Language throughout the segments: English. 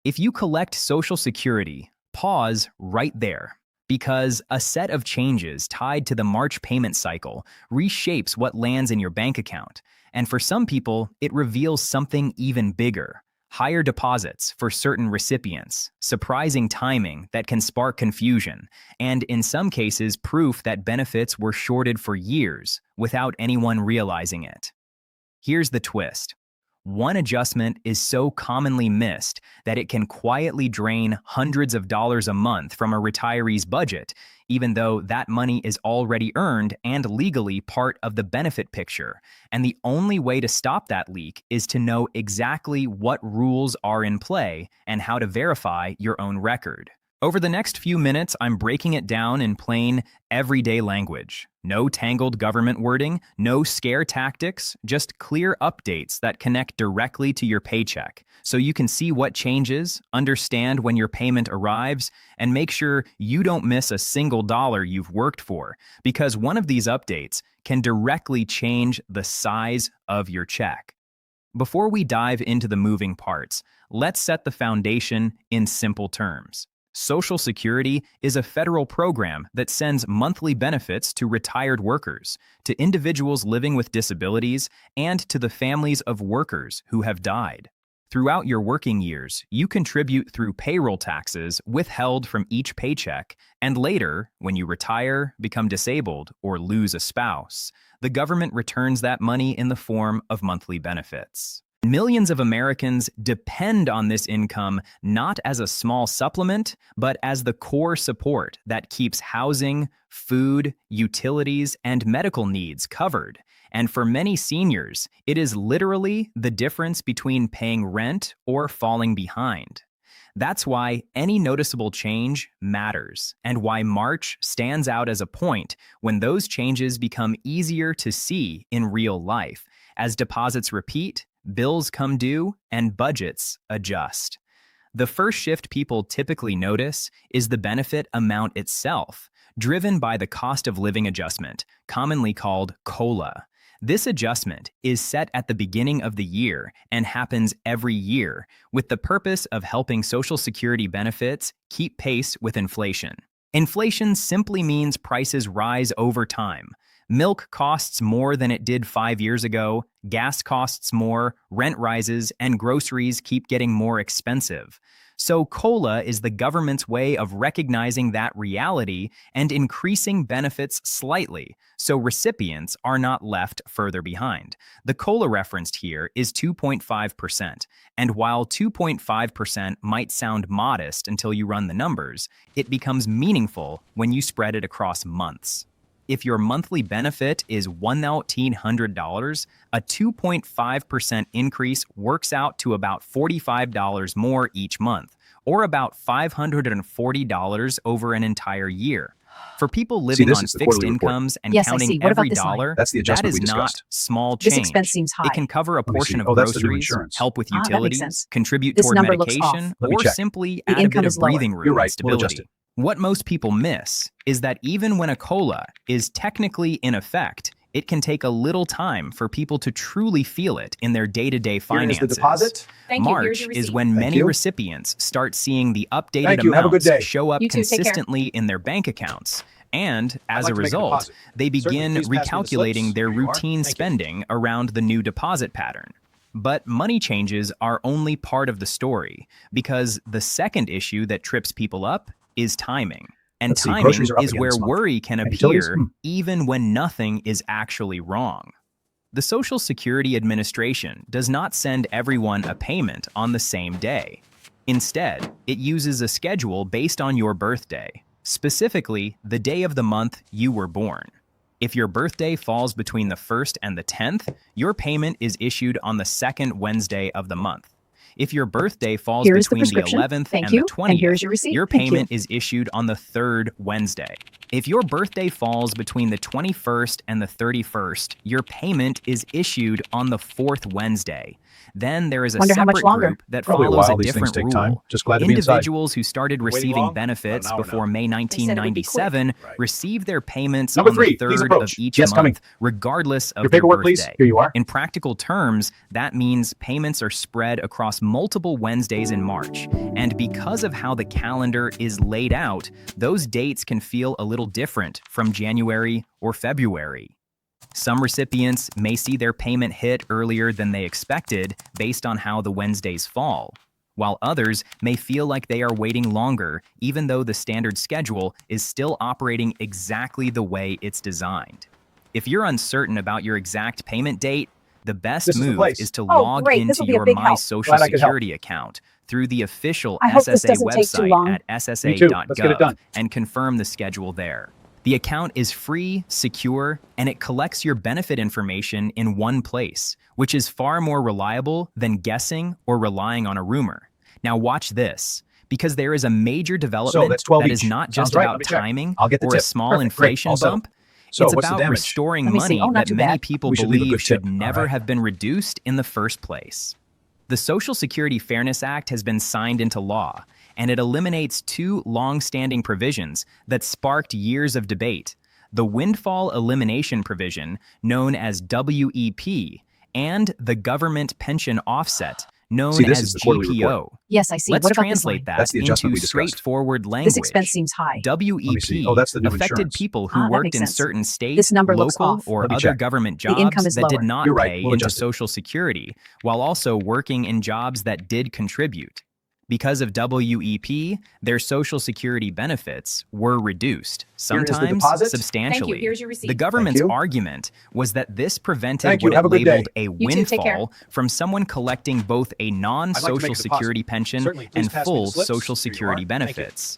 If you collect Social Security, pause right there, because a set of changes tied to the March payment cycle reshapes what lands in your bank account. And for some people, it reveals something even bigger: higher deposits for certain recipients, surprising timing that can spark confusion, and in some cases, proof that benefits were shorted for years without anyone realizing it. Here's the twist. One adjustment is so commonly missed that it can quietly drain hundreds of dollars a month from a retiree's budget, even though that money is already earned and legally part of the benefit picture. And the only way to stop that leak is to know exactly what rules are in play and how to verify your own record. Over the next few minutes, I'm breaking it down in plain, everyday language. No tangled government wording, no scare tactics, just clear updates that connect directly to your paycheck, so you can see what changes, understand when your payment arrives, and make sure you don't miss a single dollar you've worked for, because one of these updates can directly change the size of your check. Before we dive into the moving parts, let's set the foundation in simple terms. Social Security is a federal program that sends monthly benefits to retired workers, to individuals living with disabilities, and to the families of workers who have died. Throughout your working years, you contribute through payroll taxes withheld from each paycheck, and later, when you retire, become disabled, or lose a spouse, the government returns that money in the form of monthly benefits. Millions of Americans depend on this income not as a small supplement, but as the core support that keeps housing, food, utilities, and medical needs covered. And for many seniors, it is literally the difference between paying rent or falling behind. That's why any noticeable change matters, and why March stands out as a point when those changes become easier to see in real life, as deposits repeat, bills come due, and budgets adjust. The first shift people typically notice is the benefit amount itself, driven by the cost of living adjustment, commonly called COLA. This adjustment is set at the beginning of the year and happens every year, with the purpose of helping Social Security benefits keep pace with inflation. Inflation simply means prices rise over time. Milk costs more than it did 5 years ago, gas costs more, rent rises, and groceries keep getting more expensive. So COLA is the government's way of recognizing that reality and increasing benefits slightly, so recipients are not left further behind. The COLA referenced here is 2.5%, and while 2.5% might sound modest until you run the numbers, it becomes meaningful when you spread it across months. If your monthly benefit is $1,900, a 2.5% increase works out to about $45 more each month, or about $540 over an entire year. For people living on fixed incomes and counting every dollar, that is not small change. This expense seems high. It can cover a portion of groceries, help with utilities, contribute toward medication, or simply add a bit of breathing room and stability. What most people miss is that even when a COLA is technically in effect, it can take a little time for people to truly feel it in their day-to-day finances. Here's the deposit. March is when many recipients start seeing the updated amounts show up consistently in their bank accounts. And as a result, they begin recalculating their routine spending around the new deposit pattern. But money changes are only part of the story, because the second issue that trips people up is timing. And timing is where worry can appear even when nothing is actually wrong. The Social Security Administration does not send everyone a payment on the same day. Instead, it uses a schedule based on your birthday, specifically the day of the month you were born. If your birthday falls between the 1st and the 10th, your payment is issued on the 2nd Wednesday of the month. If your birthday falls between the 11th and the 20th, your payment is issued on the 3rd Wednesday. If your birthday falls between the 21st and the 31st, your payment is issued on the 4th Wednesday. Then there is a separate group that follows a different rule. Individuals who started receiving benefits before May 1997 receive their payments on the 3rd of each month, regardless of their birthday. In practical terms, that means payments are spread across multiple Wednesdays in March, and because of how the calendar is laid out, those dates can feel a little different from January or February. Some recipients may see their payment hit earlier than they expected based on how the Wednesdays fall, while others may feel like they are waiting longer even though the standard schedule is still operating exactly the way it's designed. If you're uncertain about your exact payment date, the best move is to log into your My Social Security account through the official SSA website at ssa.gov and confirm the schedule there. The account is free, secure, and it collects your benefit information in one place, which is far more reliable than guessing or relying on a rumor. Now watch this, because there is a major development that is not just about timing or a small inflation bump. It's about restoring money that many people believe should never have been reduced in the first place. The Social Security Fairness Act has been signed into law, and it eliminates two long-standing provisions that sparked years of debate: the windfall elimination provision, known as WEP, and the government pension offset, known as GPO. Yes, I see. Let's what about translate that into straightforward language. This expense seems high. WEP affected people who worked in certain states, This number looks local, off. or other government The income jobs is that did lower. not pay into Social Security, while also working in jobs that did contribute. Because of WEP, their Social Security benefits were reduced, sometimes substantially. Thank you. Here's your receipt. The government's argument was that this prevented what it labeled a windfall from someone collecting both a non-Social Security pension and full Social Security benefits.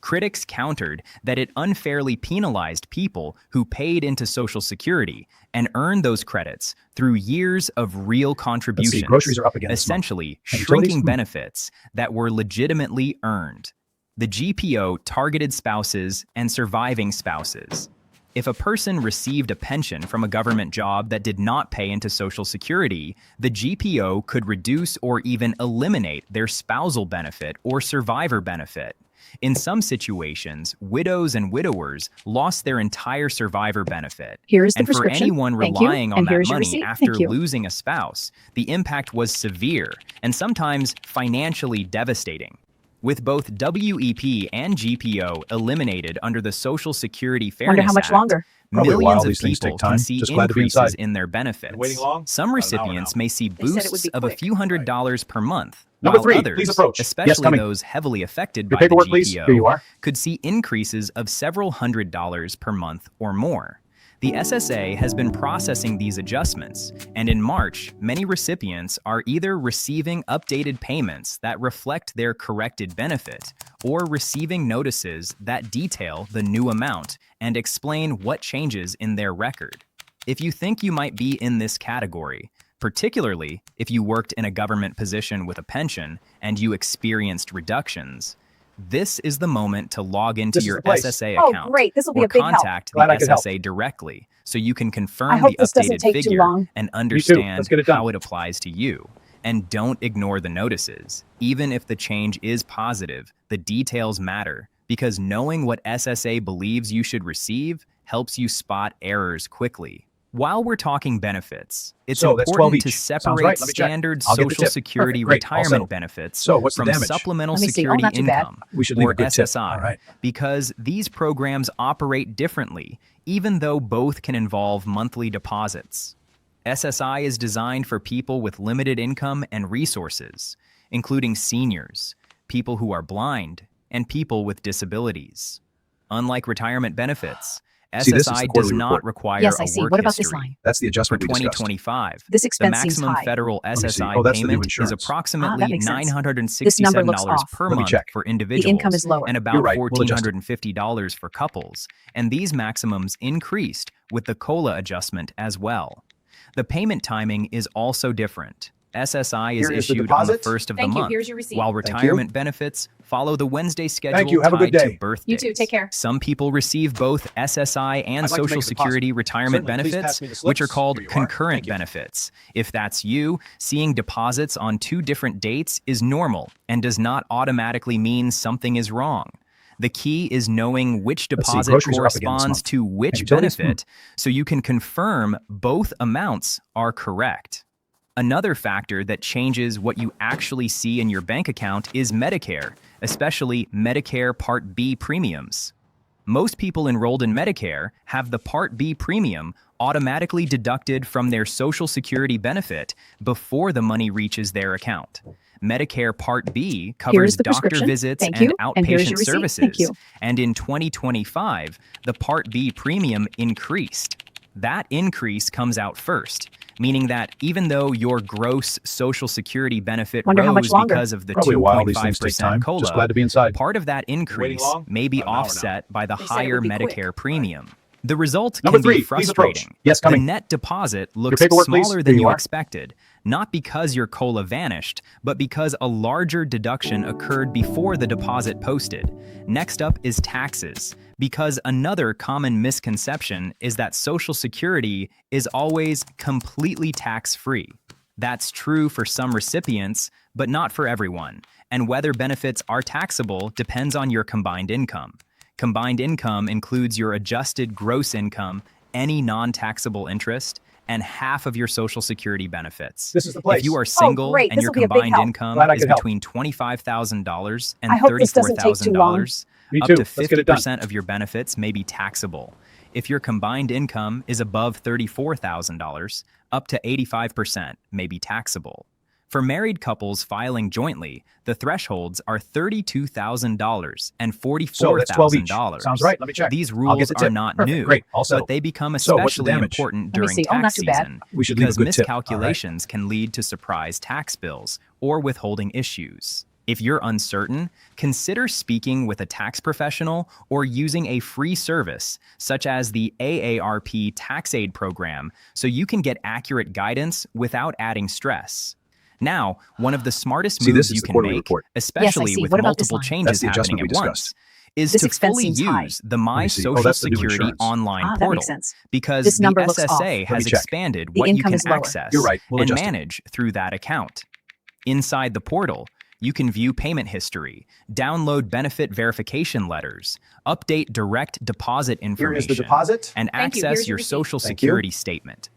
Critics countered that it unfairly penalized people who paid into Social Security and earned those credits through years of real contributions, groceries are up again essentially shrinking benefits that were legitimately earned. The GPO targeted spouses and surviving spouses. If a person received a pension from a government job that did not pay into Social Security, the GPO could reduce or even eliminate their spousal benefit or survivor benefit. In some situations, widows and widowers lost their entire survivor benefit. Here is the and for prescription. anyone Thank you. relying on And that here's your money receipt. after Thank you. losing a spouse, the impact was severe and sometimes financially devastating. With both WEP and GPO eliminated under the Social Security Fairness Wonder how much Act, longer. millions of people can see increases in their benefits. Waiting long? Some recipients may see said it would boosts be of a quick. few $100s per month, Number while 3, others, please approach. Yes, especially coming. those heavily affected Your by the paperwork, please. Here you GPO, are. could see increases of several $100s per month or more. The SSA has been processing these adjustments, and in March, many recipients are either receiving updated payments that reflect their corrected benefit or receiving notices that detail the new amount and explain what changes in their record. If you think you might be in this category, particularly if you worked in a government position with a pension and you experienced reductions, this is the moment to log into your SSA Oh, account great. This will be or a big help. contact the Glad I could help. SSA directly so you can I confirm hope the this doesn't updated take too figure long. and Let's understand get it done. how it applies to you. And don't ignore the notices. Even if the change is positive, the details matter because knowing what SSA believes you should receive helps you spot errors quickly. While we're talking benefits, it's So that's 12 important each. to Sounds separate right. Let me check. standard I'll get the Social tip. Security Perfect. Great. All retirement settled. benefits So what's the from damage? supplemental Let me see. Oh, security not too bad. income, We should leave or a good tip. SSI, All right. because these programs operate differently, even though both can involve monthly deposits. SSI is designed for people with limited income and resources, including seniors, people who are blind, and people with disabilities. Unlike retirement benefits, See, this is the SSI does quarterly not report. require Yes, a I see. work What about this history. line? That's the For adjustment we discussed. 2025, This the expense seems maximum high. federal me see. SSI Oh, that's the new payment is insurance. that approximately makes sense. $967 This number looks off. per Let me month check. for The individuals income is lower. and about You're right. We'll adjust it. $1,450 for couples, and these maximums increased with the COLA adjustment as well. The payment timing is also different. SSI is Here is the issued on the deposit. first of the Thank you. month, Here's your receipt. while Thank you. retirement benefits follow the Wednesday schedule you. Have a good tied to day. birthdays. You too. Take care. Some people receive both SSI and I'd like to Social make a Security retirement Certainly. Please benefits, pass me the which are slips. called Here you are. concurrent Thank you. benefits. If that's you, seeing deposits on two different dates is normal and does not automatically mean something is wrong. The key is knowing which Let's see, deposit groceries are up again this corresponds month. to which utilities? benefit so you can confirm both amounts are correct. Another factor that changes what you actually see in your bank account is Medicare, especially Medicare Part B premiums. Most people enrolled in Medicare have the Part B premium automatically deducted from their Social Security benefit before the money reaches their account. Medicare Part B covers doctor visits and outpatient services, and in 2025, the Part B premium increased. That increase comes out first, meaning that even though your gross Social Security benefit rose because of the 2.5% COLA, part of that increase may be offset by the higher Medicare premium. The result can be frustrating. The net deposit looks smaller than you expected, not because your COLA vanished, but because a larger deduction occurred before the deposit posted. Next up is taxes, because another common misconception is that Social Security is always completely tax-free. That's true for some recipients, but not for everyone, and whether benefits are taxable depends on your combined income. Combined income includes your adjusted gross income, any non-taxable interest, and half of your Social Security benefits. This is the place. If you are single and your combined income is between $25,000 and $34,000, up to 50% of your benefits may be taxable. If your combined income is above $34,000, up to 85% may be taxable. For married couples filing jointly, the thresholds are $32,000 and $44,000. Sounds right. Let me check. These rules are not new, but they become especially important during tax season because miscalculations can lead to surprise tax bills or withholding issues. If you're uncertain, consider speaking with a tax professional or using a free service, such as the AARP Tax Aid Program, so you can get accurate guidance without adding stress. Now, one of the smartest moves you can make, especially with multiple changes happening at once, is to fully use the My Social Security online portal, because the SSA has expanded what you can access and manage through that account. Inside the portal, you can view payment history, download benefit verification letters, update direct deposit information, and access your Social Security statement.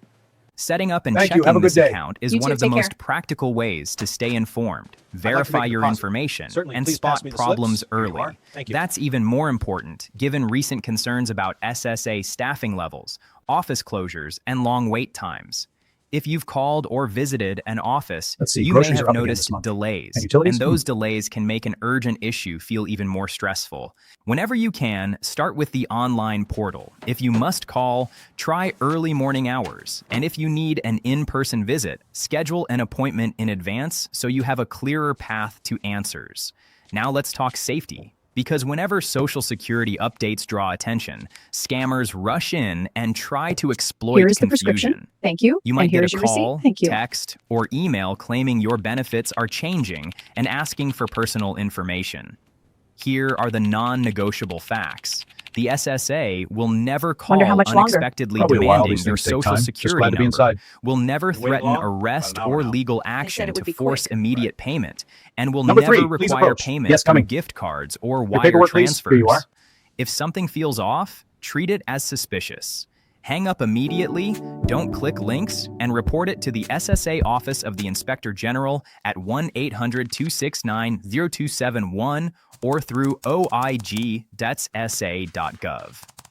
Setting up and checking this account is one of the most practical ways to stay informed, verify your information, and spot problems early. That's even more important given recent concerns about SSA staffing levels, office closures, and long wait times. If you've called or visited an office, you may have noticed delays, and those delays can make an urgent issue feel even more stressful. Whenever you can, start with the online portal. If you must call, try early morning hours, and if you need an in-person visit, schedule an appointment in advance so you have a clearer path to answers. Now let's talk safety. Because whenever Social Security updates draw attention, scammers rush in and try to exploit confusion. You might get a call, text, or email claiming your benefits are changing and asking for personal information. Here are the non-negotiable facts. The SSA will never call unexpectedly demanding your Social Security number, will never threaten arrest or legal action to force immediate payment, and will never require payment through gift cards or wire transfers. If something feels off, treat it as suspicious. Hang up immediately, don't click links, and report it to the SSA Office of the Inspector General at 1-800-269-0271 or through oig.sa.gov.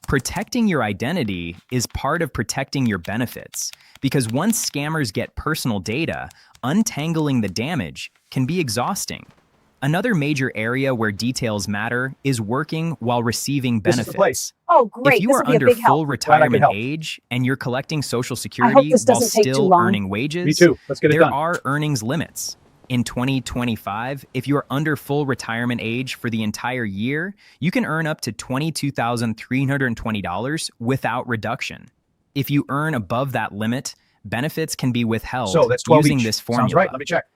Protecting your identity is part of protecting your benefits, because once scammers get personal data, untangling the damage can be exhausting. Another major area where details matter is working while receiving benefits. If you are under full retirement age and you're collecting Social Security while still earning wages, there are earnings limits. In 2025, if you're under full retirement age for the entire year, you can earn up to $22,320 without reduction. If you earn above that limit, benefits can be withheld using this formula.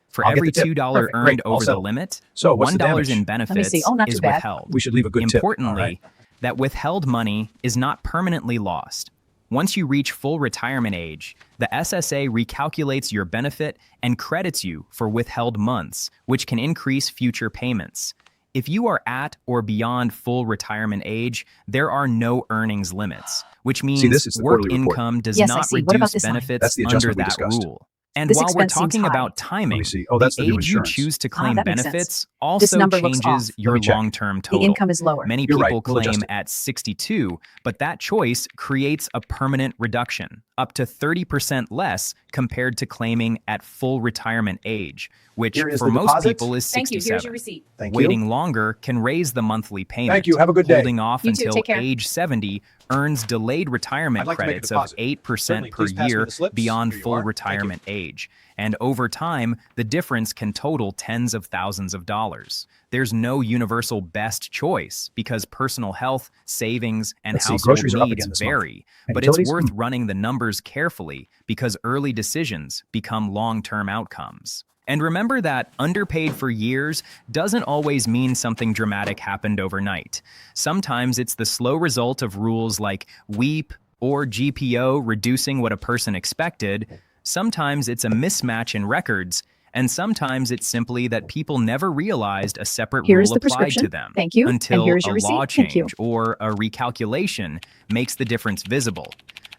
For every $2 earned over the limit, $1 in benefits is withheld. Importantly, that withheld money is not permanently lost. Once you reach full retirement age, the SSA recalculates your benefit and credits you for withheld months, which can increase future payments. If you are at or beyond full retirement age, there are no earnings limits, which means work income does not reduce benefits under that rule. And This while we're expense seems talking high. about Let timing, me see. Oh, that's the the new age you insurance. choose to claim that makes sense. benefits This also number looks changes off. your Let me check. long-term The total. income is lower. Many You're right. people We'll adjust claim it. at 62, but that choice creates a permanent reduction, up to 30% less compared to claiming at full retirement age, which Here is for the most deposit. people is Thank you. 67. Here's your receipt. Thank you. Waiting longer can raise the monthly payment. Thank you. Have a good day. Holding off You too. until Take care. age 70 earns delayed retirement I'd like to make a credits of deposit. 8% Certainly, per please pass me year the slips. beyond Here you full are. Thank you. retirement age. And over time, the difference can total tens of thousands of dollars. There's no universal best choice because personal health, savings, and Let's see, household groceries are up needs again this month. vary. And But it's utilities? worth running the numbers carefully because early decisions become long-term outcomes. And remember that underpaid for years doesn't always mean something dramatic happened overnight. Sometimes it's the slow result of rules like WEEP or GPO reducing what a person expected. Sometimes it's a mismatch in records, and sometimes it's simply that people never realized a separate Here is rule the applied prescription. to them Thank you. And until here's your a law receipt. Thank you. change or a recalculation makes the difference visible.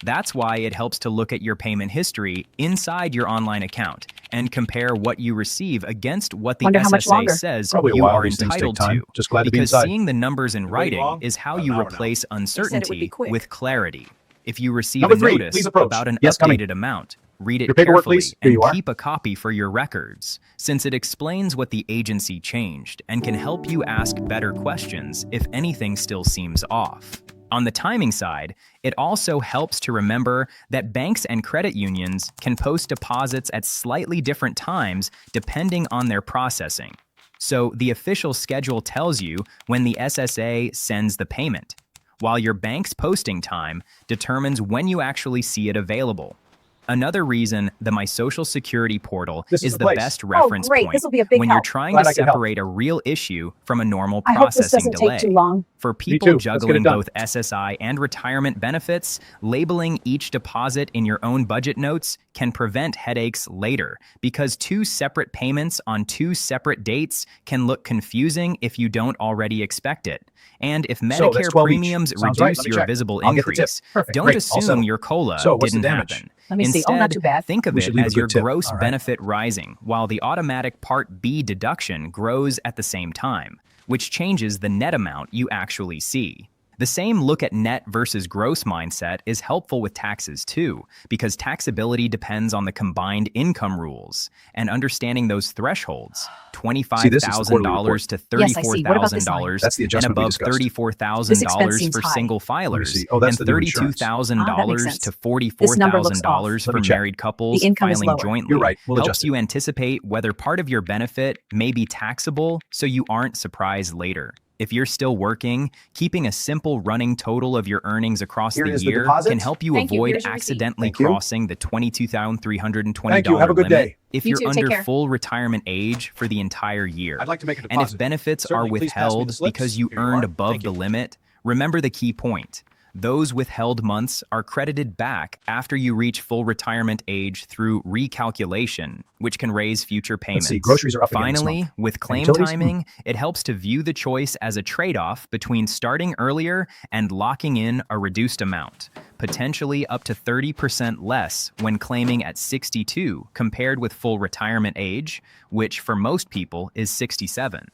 That's why it helps to look at your payment history inside your online account and compare what you receive against what the Wonder how much SSA longer. says Probably a you while. are These things take entitled time. to. Just glad to be Because inside. seeing the numbers in Been waiting writing long? is how About you an hour now. replace They said it would be uncertainty quick. with clarity. If you receive Number a 3, notice please approach. about an Yes, coming. updated amount, read it Your paperwork, carefully please. Here and you are. keep a copy for your records, since it explains what the agency changed and can help you ask better questions if anything still seems off. On the timing side, it also helps to remember that banks and credit unions can post deposits at slightly different times depending on their processing. So the official schedule tells you when the SSA sends the payment, while your bank's posting time determines when you actually see it available. Another reason the My Social Security portal This is is the the place. best reference great. point This will be a big when you're help. trying Glad to I can help. separate a real issue from a normal I hope this processing doesn't delay. take too long. For too. people Let's get it juggling done. both SSI and retirement benefits, labeling each deposit in your own budget notes can prevent headaches later because two separate payments on two separate dates can look confusing if you don't already expect it. And if So that's Medicare 12 each. premiums Sounds right. reduce Let me your check. visible I'll get the tip. increase, Perfect. don't Great. All assume settled. your COLA So what's the didn't damage? happen. Let me see. Instead, Oh, not too bad. think of We it should leave a as your good tip. gross All right. benefit rising, while the automatic Part B deduction grows at the same time, which changes the net amount you actually see. The same look at net versus gross mindset is helpful with taxes too, because taxability depends on the combined income rules, and understanding those thresholds, See, this is the quarterly $25,000 to Yes, I see. What about this line? $34,000 That's the and adjustment we above discussed. This expense $34,000 seems for high. single Let me filers see. Oh, that's and the new insurance. $32,000 sense. to This number looks $44,000 off. for Let me check. married couples The income is filing lower. jointly. You're right. We'll Helps adjust it. you anticipate whether part of your benefit may be taxable so you aren't surprised later. If you're still working, keeping a simple running total of your earnings across Here the is the year deposit. can help you Thank you. avoid Here's your receipt. accidentally Thank you. crossing the $22,320 Thank you. Have a good limit day. if You you're too. Take under care. full retirement age for the entire year. I'd like to make a And deposit. if benefits Certainly, are please pass me the withheld slips. because you Here you earned are. above Thank the you. limit, remember the key point. Those withheld months are credited back after you reach full retirement age through recalculation, which can raise future payments. see, groceries are up again this Finally, month. with claim utilities? timing, it helps to view the choice as a trade-off between starting earlier and locking in a reduced amount, potentially up to 30% less when claiming at 62 compared with full retirement age, which for most people is 67.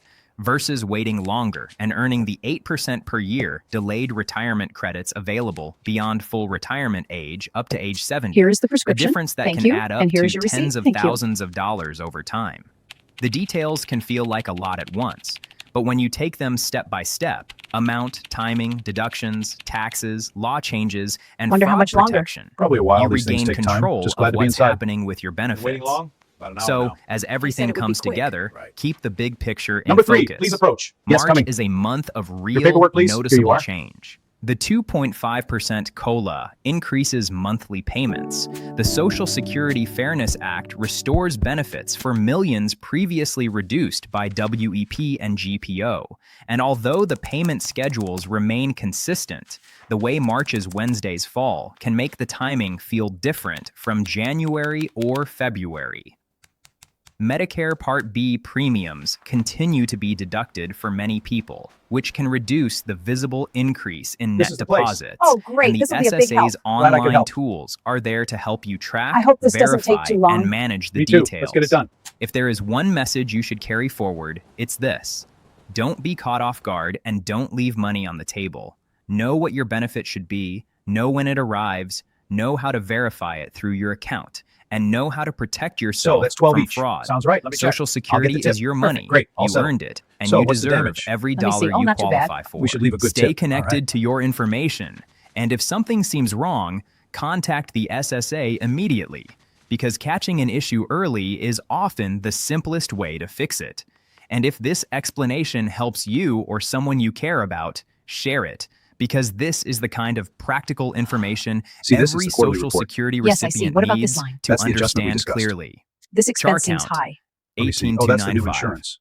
Versus waiting longer and earning the 8% per year delayed retirement credits available beyond full retirement age up to age 70. Here is the A prescription. difference that Thank can you. add up And to here's your tens receipt. of Thank you. thousands of dollars over time. The details can feel like a lot at once, but when you take them step by step, amount, timing, deductions, taxes, law changes, and Wonder how fraud much longer. protection, Probably a while. you These things regain take time. control Just glad of to be what's inside. happening with your Been waiting benefits. long? About an hour So, now. as everything it would be comes quick. together, Right. keep the big picture in Number 3, focus. please approach. Yes, March coming. is a month of real, paperwork, please. Here you noticeable are. change. The 2.5% COLA increases monthly payments. The Social Security Fairness Act restores benefits for millions previously reduced by WEP and GPO. And although the payment schedules remain consistent, the way March's Wednesdays fall can make the timing feel different from January or February. Medicare Part B premiums continue to be deducted for many people, which can reduce the visible increase in This net is the place. deposits. Oh, great. And the This will be a big help. SSA's Glad I could online help. tools are there to help you track, I hope this doesn't take verify, too long. and manage the Me too. details. Let's get it done. If there is one message you should carry forward, it's this. Don't be caught off guard and don't leave money on the table. Know what your benefit should be, know when it arrives, know how to verify it through your account, and know how to protect So yourself that's 12 from each. fraud. Sounds right. Let me check. Social I'll get Security the tip. is your Perfect. money. Great. All You settled. earned it, and So you what's the deserve damage? every Let me see. dollar Oh, you not too bad. qualify for. We should leave a good Stay tip. connected All right. to your information, and if something seems wrong, contact the SSA immediately, because catching an issue early is often the simplest way to fix it. And if this explanation helps you or someone you care about, share it, because this is the kind of practical information See, this is every the quarterly Social report. Security Yes, I see. recipient What about this needs line? to That's the adjustment we understand discussed. clearly. This expense seems count. high. Let me see. Oh, that's the new 18,295. insurance.